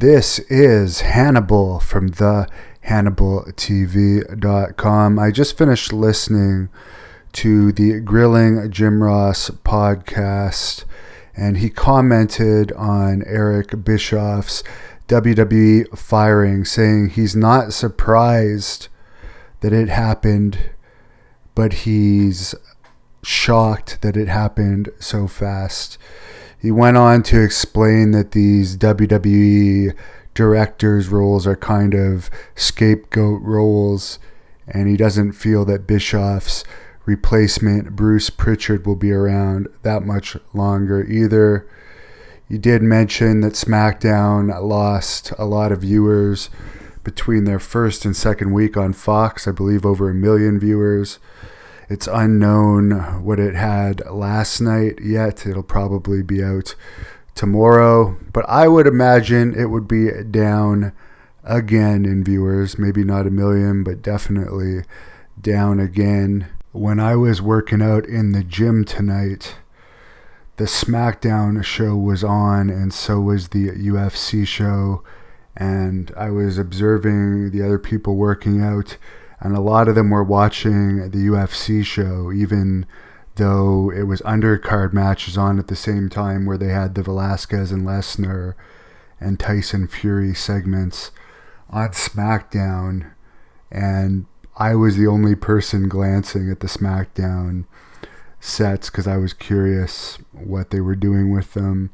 This is Hannibal from the HannibalTV.com. I just finished listening to the Grilling Jim Ross podcast, and he commented on Eric Bischoff's WWE firing, saying he's not surprised that it happened, but he's shocked that it happened so fast. He went on to explain that these WWE directors' roles are kind of scapegoat roles, and he doesn't feel that Bischoff's replacement, Bruce Pritchard, will be around that much longer either. He did mention that Smackdown lost a lot of viewers between their first and second week on Fox, I believe over 1 million viewers. It's unknown what it had last night yet. It'll probably be out tomorrow. But I would imagine it would be down again in viewers. Maybe not 1 million, but definitely down again. When I was working out in the gym tonight, the Smackdown show was on, and so was the UFC show. And I was observing the other people working out, and a lot of them were watching the UFC show, even though it was undercard matches on at the same time, where they had the Velasquez and Lesnar and Tyson Fury segments on SmackDown. And I was the only person glancing at the SmackDown sets because I was curious what they were doing with them.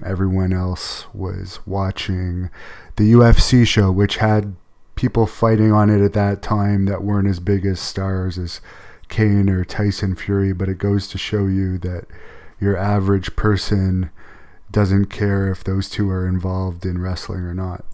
Everyone else was watching the UFC show, which had people fighting on it at that time that weren't as big as stars as Kane or Tyson Fury, but it goes to show you that your average person doesn't care if those two are involved in wrestling or not.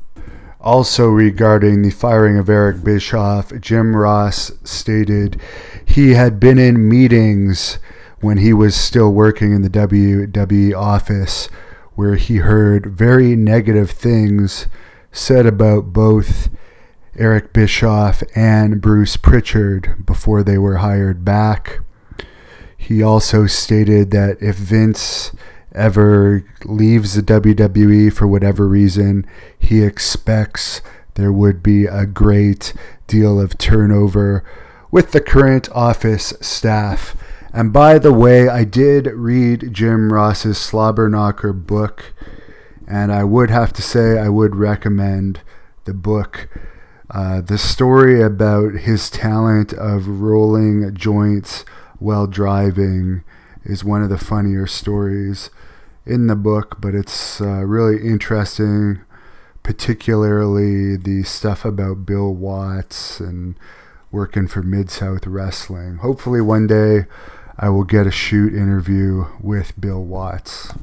Also, regarding the firing of Eric Bischoff, Jim Ross stated he had been in meetings when he was still working in the WWE office where he heard very negative things said about both Eric Bischoff and Bruce Pritchard before they were hired back. He also stated that if Vince ever leaves the WWE for whatever reason, he expects there would be a great deal of turnover with the current office staff. And by the way, I did read Jim Ross's Slobberknocker book, and I would have to say I would recommend the book. The story about his talent of rolling joints while driving is one of the funnier stories in the book, but it's really interesting, particularly the stuff about Bill Watts and working for Mid-South Wrestling. Hopefully one day I will get a shoot interview with Bill Watts.